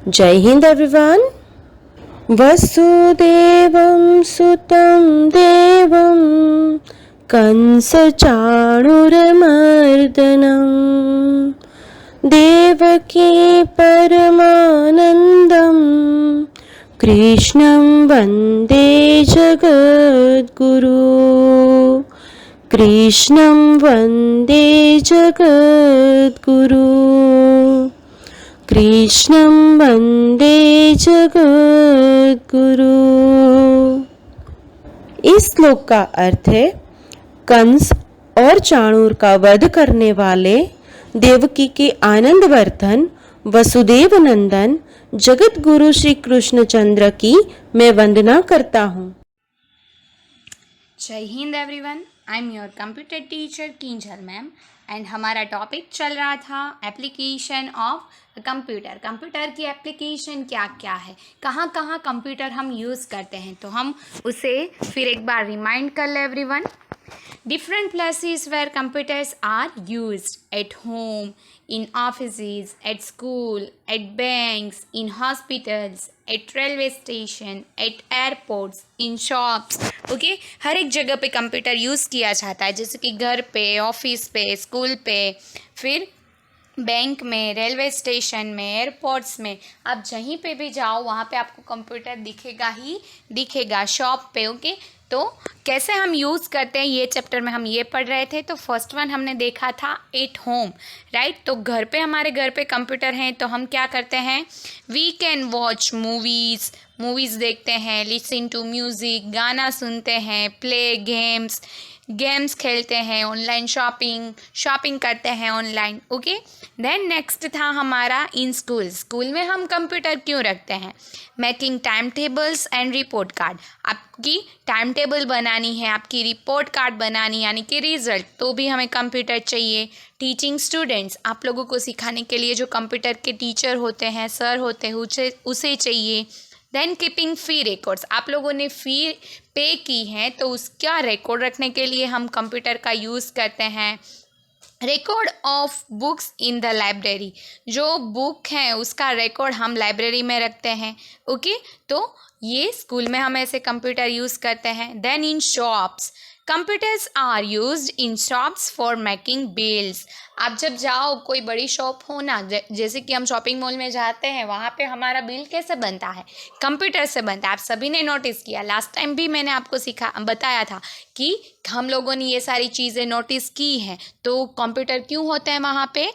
जय हिंद एवरीवन। वसुदेवं सुतं देवं कंसचाणूरमर्दनं देवकी परमानन्दं कृष्णं वन्दे जगद्गुरु। कृष्णं वन्दे जगद्गुरु। कृष्णं वन्दे जगद्गुरु। इस श्लोक का अर्थ है, कंस और चाणूर का वध करने वाले देवकी के आनंदवर्धन वसुदेव नंदन जगत गुरु श्री कृष्णचंद्र की मैं वंदना करता हूँ। जय Hind everyone, I am your computer teacher Kinjal ma'am and हमारा टॉपिक चल रहा था एप्लीकेशन ऑफ कंप्यूटर। कंप्यूटर की एप्लीकेशन क्या क्या है, कहाँ कहाँ कंप्यूटर हम यूज़ करते हैं, तो हम उसे फिर एक बार रिमाइंड कर लें everyone. Different places where computers are used: at home, in offices, at school, at banks, in hospitals, at railway station, at airports, in shops. Okay हर एक जगह पे कंप्यूटर यूज़ किया जाता है, जैसे कि घर पे, ऑफिस पे, स्कूल पे, फिर बैंक में, रेलवे स्टेशन में, एयरपोर्ट्स में। आप जहीं पे भी जाओ वहाँ पे आपको कंप्यूटर दिखेगा ही दिखेगा, शॉप पे। ओके, तो कैसे हम यूज़ करते हैं ये चैप्टर में हम ये पढ़ रहे थे। तो फर्स्ट वन हमने देखा था एट होम, राइट। तो घर पे, हमारे घर पे कंप्यूटर हैं तो हम क्या करते हैं, वी कैन वॉच मूवीज़ देखते हैं, लिसन टू म्यूज़िक, गाना सुनते हैं, प्ले गेम्स खेलते हैं, ऑनलाइन शॉपिंग करते हैं ऑनलाइन। ओके, देन नेक्स्ट था हमारा इन स्कूल में हम कंप्यूटर क्यों रखते हैं, making time tables and report card. आपकी टाइम टेबल बनानी है, आपकी रिपोर्ट कार्ड बनानी यानी कि रिजल्ट, तो भी हमें कंप्यूटर चाहिए। टीचिंग स्टूडेंट्स, आप लोगों को सिखाने के लिए जो कंप्यूटर के टीचर होते हैं, सर होते हैं, उसे चाहिए। देन कीपिंग फ़ी रिकॉर्ड्स, आप लोगों ने फ़ी पे की है तो उसका रिकॉर्ड रखने के लिए हम कंप्यूटर का यूज़ करते हैं। Record of books in the library, जो बुक है उसका रिकॉर्ड हम लाइब्रेरी में रखते हैं। ओके, तो ये स्कूल में हम ऐसे कंप्यूटर यूज़ करते हैं। Then in shops, computers are used in shops for making bills. आप जब जाओ कोई बड़ी शॉप हो ना, जैसे कि हम शॉपिंग मॉल में जाते हैं, वहाँ पे हमारा बिल कैसे बनता है, कंप्यूटर से बनता है। आप सभी ने नोटिस किया, लास्ट टाइम भी मैंने आपको बताया था कि हम लोगों ने ये सारी चीज़ें नोटिस की हैं। तो कंप्यूटर क्यों होते हैं वहाँ पे,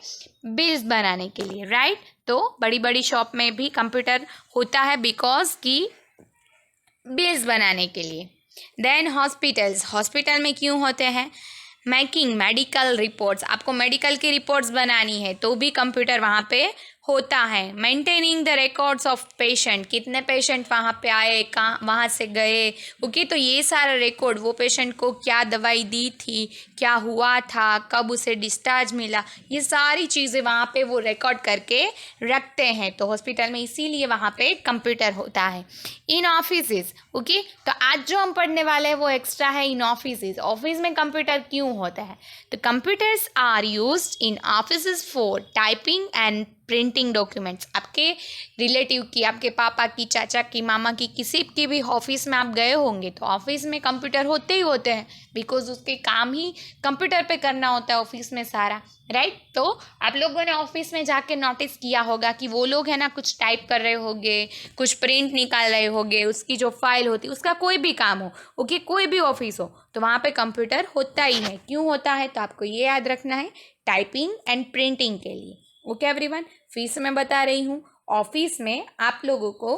बिल्स बनाने के लिए, राइट। तो बड़ी बड़ी शॉप में भी कंप्यूटर होता है बिकॉज की बिल्स बनाने के लिए। देन हॉस्पिटल में क्यों होते हैं, मेकिंग मेडिकल रिपोर्ट्स, आपको मेडिकल की रिपोर्ट्स बनानी है तो भी कंप्यूटर वहाँ पे होता है। Maintaining the records of patient, कितने पेशेंट वहाँ पे आए, कहाँ वहाँ से गए। ओके, तो ये सारा रिकॉर्ड, वो पेशेंट को क्या दवाई दी थी, क्या हुआ था, कब उसे डिस्चार्ज मिला, ये सारी चीज़ें वहाँ पे वो रिकॉर्ड करके रखते हैं। तो हॉस्पिटल में इसीलिए वहाँ पे कंप्यूटर होता है। इन ऑफिसेज, ओके, तो आज जो हम पढ़ने वाले हैं वो एक्स्ट्रा है इन ऑफिसेज। ऑफिस में कंप्यूटर क्यों होता है, तो computers are used in offices for typing and printing documents. आपके रिलेटिव की, आपके पापा की, चाचा की, मामा की, किसी की भी ऑफिस में आप गए होंगे तो ऑफिस में कंप्यूटर होते ही होते हैं, बिकॉज उसके काम ही कंप्यूटर पे करना होता है ऑफिस में सारा, राइट। तो आप लोगों ने ऑफिस में जाके नोटिस किया होगा कि वो लोग है ना कुछ टाइप कर रहे होंगे, कुछ प्रिंट निकाल रहे होंगे, उसकी जो फाइल होती है, उसका कोई भी काम हो, ओके, कोई भी ऑफिस हो, तो वहाँ पे कंप्यूटर होता ही है। क्यों होता है, तो आपको ये याद रखना है, टाइपिंग एंड प्रिंटिंग के लिए। ओके एवरीवन, फिर से मैं बता रही हूँ, ऑफिस में आप लोगों को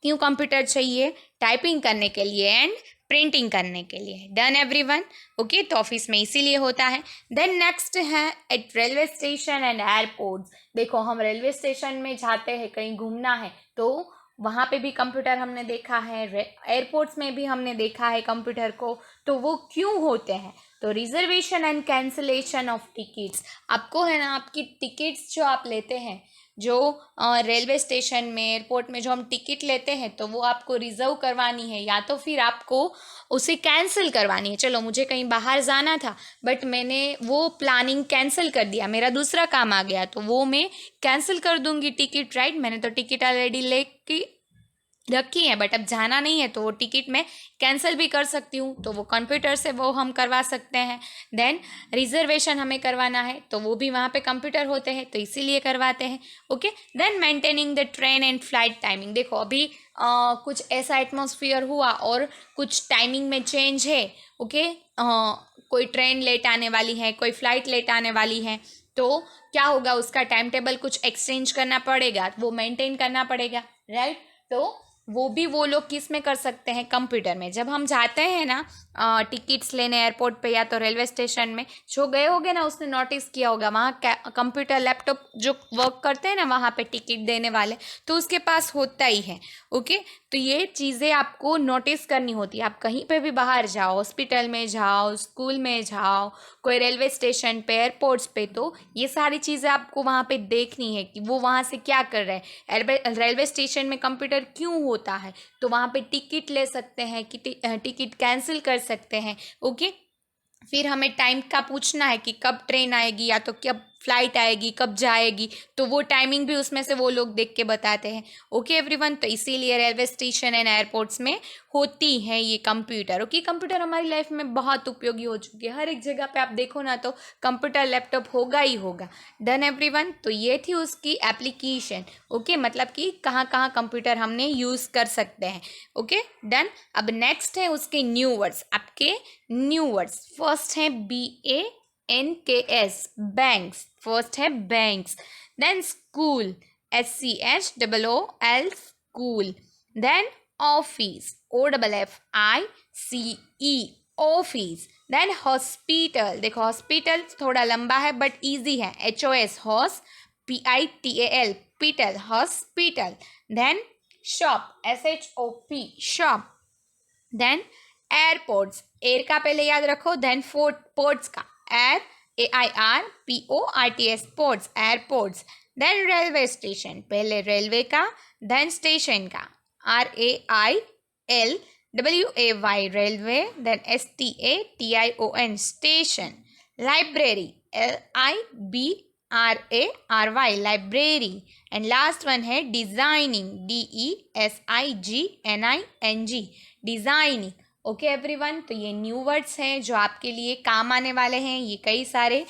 क्यों कंप्यूटर चाहिए, टाइपिंग करने के लिए एंड प्रिंटिंग करने के लिए। डन एवरीवन, ओके, तो ऑफिस में इसीलिए होता है। देन नेक्स्ट है eight railway station and airports. देखो, हम रेलवे स्टेशन में जाते हैं, कहीं घूमना है तो वहाँ पे भी कंप्यूटर हमने देखा है, एयरपोर्ट्स में भी हमने देखा है कंप्यूटर को। तो वो क्यों होते हैं, तो reservation and cancellation of tickets, आपको है ना आपकी टिकट्स जो आप लेते हैं, जो रेलवे स्टेशन में, एयरपोर्ट में जो हम टिकट लेते हैं, तो वो आपको रिज़र्व करवानी है या तो फिर आपको उसे कैंसिल करवानी है। चलो मुझे कहीं बाहर जाना था बट मैंने वो प्लानिंग कैंसिल कर दिया, मेरा दूसरा काम आ गया, तो वो मैं कैंसिल कर दूंगी टिकट, राइट। मैंने तो टिकट ऑलरेडी लेके रखी है बट अब जाना नहीं है, तो वो टिकट मैं कैंसिल भी कर सकती हूँ, तो वो कंप्यूटर से वो हम करवा सकते हैं। देन रिजर्वेशन हमें करवाना है तो वो भी वहाँ पे कंप्यूटर होते हैं, तो इसीलिए करवाते हैं। Okay, then maintaining the train and flight timing. देखो अभी कुछ ऐसा एटमॉस्फेयर हुआ और कुछ टाइमिंग में चेंज है। ओके, कोई ट्रेन लेट आने वाली है, कोई फ्लाइट लेट आने वाली है, तो क्या होगा, उसका टाइम टेबल कुछ एक्सचेंज करना पड़ेगा, वो मेंटेन करना पड़ेगा, राइट। तो वो भी वो लोग किस में कर सकते हैं, कंप्यूटर में। जब हम जाते हैं ना टिकट्स लेने एयरपोर्ट पे या तो रेलवे स्टेशन में, जो गए होंगे ना उसने नोटिस किया होगा, वहाँ कंप्यूटर लैपटॉप जो वर्क करते हैं ना वहाँ पे टिकट देने वाले, तो उसके पास होता ही है। ओके, तो ये चीज़ें आपको नोटिस करनी होती है। आप कहीं पे भी बाहर जाओ, हॉस्पिटल में जाओ, स्कूल में जाओ, कोई रेलवे स्टेशन पे, एयरपोर्ट्स पे, तो ये सारी चीज़ें आपको वहाँ पे देखनी है कि वो वहाँ से क्या कर रहे हैं। रेलवे स्टेशन में कंप्यूटर क्यों होता है, तो वहाँ पे टिकट ले सकते हैं कि टिकट कैंसिल कर सकते हैं। ओके, फिर हमें टाइम का पूछना है कि कब ट्रेन आएगी या तो कब फ्लाइट आएगी, कब जाएगी, तो वो टाइमिंग भी उसमें से वो लोग देख के बताते हैं। ओके एवरीवन, तो इसीलिए रेलवे स्टेशन एंड एयरपोर्ट्स में होती है ये कंप्यूटर। ओके, कंप्यूटर हमारी लाइफ में बहुत उपयोगी हो चुकी है, हर एक जगह पे आप देखो ना तो कंप्यूटर लैपटॉप होगा ही होगा। डन एवरीवन, तो ये थी उसकी एप्लीकेशन। ओके, मतलब कि कहाँ कहाँ कंप्यूटर हमने यूज़ कर सकते हैं। Okay done. अब नेक्स्ट है उसके न्यू वर्ड्स, आपके न्यू वर्ड्स। फर्स्ट है BANKS, बैंक्स, फर्स्ट है banks. Then school, SCHOOL, school. Then office, OFFICE, office. Then hospital, देखो हॉस्पिटल थोड़ा लंबा है बट इजी है, HOS, hos, PITAL, pital, hospital. Then shop, SHOP, shop. Then airports, air का पहले याद रखो, देन पोर्ट्स का, air, AIRPORTS, ports, airports. Then railway station, पहले रेलवे का, देन स्टेशन का, RAILWAY, railway. Then STATION, station. Library, LIBRARY, library. And last one है designing, DESIGNING, designing. Okay everyone, तो ये न्यू वर्ड्स हैं जो आपके लिए काम आने वाले हैं। ये कई सारे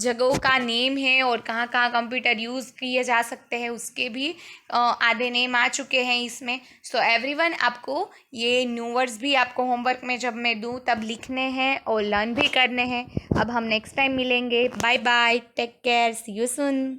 जगहों का नेम है और कहाँ कहाँ कंप्यूटर यूज़ किए जा सकते हैं उसके भी आधे नेम आ चुके हैं इसमें। सो एवरीवन, आपको ये न्यू वर्ड्स भी आपको होमवर्क में जब मैं दूँ तब लिखने हैं और लर्न भी करने हैं। अब हम नेक्स्ट टाइम मिलेंगे। Bye bye, take care, see you soon.